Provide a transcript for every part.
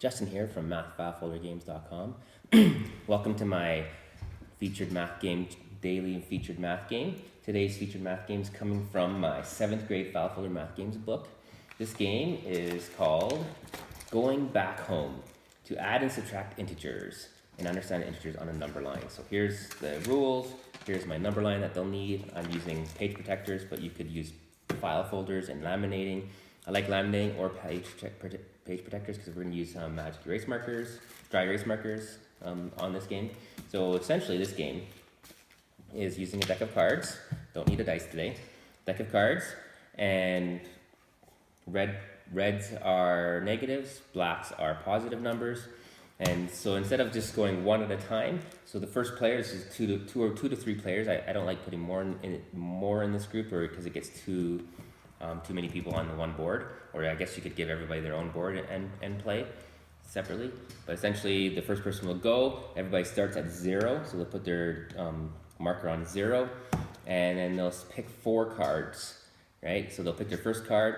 Justin here from mathfilefoldergames.com. Welcome to my featured math game, daily featured math game. Today's featured math game is coming from my 7th grade File Folder Math Games book. This game is called Going Back Home, to add and subtract integers and understand integers on a number line. So here's the rules. Here's my number line that they'll need. I'm using page protectors, but you could use file folders and laminating. I like laminating or page protectors because we're going to use magic erase markers, dry erase markers on this game. So essentially this game is using a deck of cards. Don't need a dice today. Deck of cards, and reds are negatives, blacks are positive numbers. And so instead of just going one at a time, so the first player is two to three players. I don't like putting more in this group, or because it gets too many people on the one board. Or I guess you could give everybody their own board and play separately. But essentially, the first person will go. Everybody starts at 0, so they'll put their marker on 0, and then they'll pick 4 cards, right? So they'll pick their first card.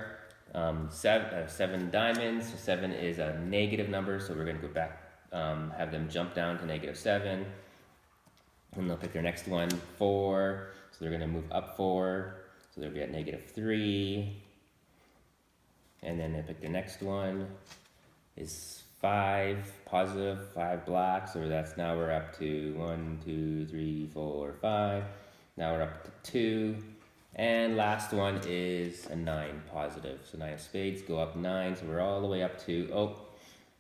7 diamonds. So 7 is a negative number, so we're going to go back. Have them jump down to -7, and they'll pick their next one, 4, so they're going to move up 4, so they'll be at -3, and then they pick the next one, is 5, positive, 5 black, so that's now we're up to 1, 2, 3, 4, 5, now we're up to 2, and last one is a 9, positive, so 9 of spades, go up 9, so we're all the way up to,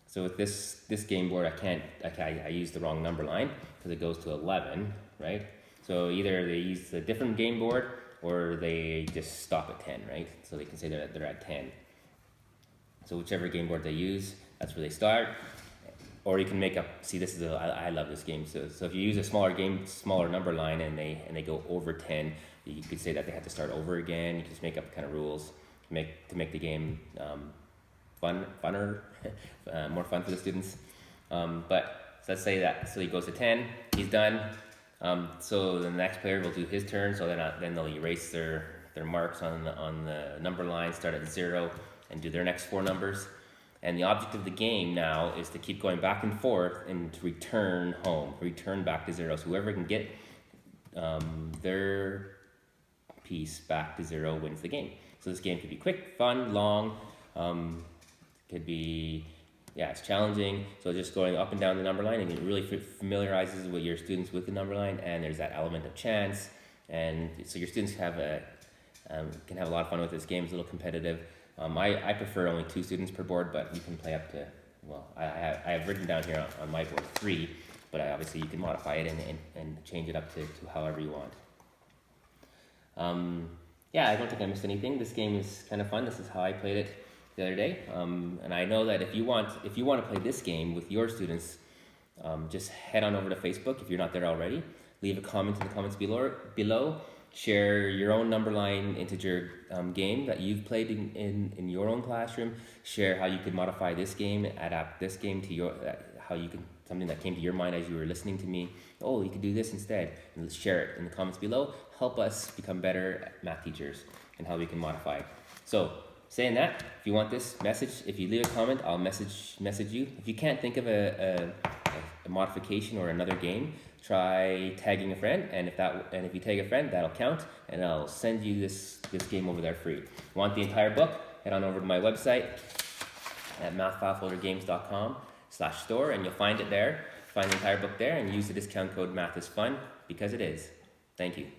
so with this game board, I used the wrong number line because it goes to 11, right? So either they use a different game board or they just stop at 10, right? So they can say they're at 10. So whichever game board they use, that's where they start. Or you can make up. See, this is I love this game. So if you use a smaller number line, and they go over 10, you could say that they have to start over again. You can just make up kind of rules to make the game funner, more fun for the students. But so let's say that, so he goes to 10, he's done. So the next player will do his turn, so then they'll erase their marks on the number line, start at 0, and do their next 4 numbers. And the object of the game now is to keep going back and forth and to return home, return back to 0. So whoever can get their piece back to 0 wins the game. So this game could be quick, fun, long, could be, it's challenging. So just going up and down the number line, and it really familiarizes with your students with the number line, and there's that element of chance, and so your students can have a lot of fun with this game. It's a little competitive. I prefer only 2 students per board, but you can play up to, I have written down here on my board 3, but obviously you can modify it and change it up to however you want. I don't think I missed anything. This game is kind of fun. This is how I played it the other day, and I know that if you want to play this game with your students, just head on over to Facebook if you're not there already. Leave a comment in the comments below. Share your own number line integer game that you've played in your own classroom. Share how you could modify this game, adapt this game to something that came to your mind as you were listening to me. You could do this instead, and let's share it in the comments below. Help us become better math teachers and how we can modify it. So saying that, if you want this message, if you leave a comment, I'll message you. If you can't think of a modification or another game, try tagging a friend, and if you tag a friend, that'll count, and I'll send you this game over there free. Want the entire book? Head on over to my website at mathfilefoldergames.com/store, and you'll find it there. Find the entire book there, and use the discount code MATHISFUN, because it is. Thank you.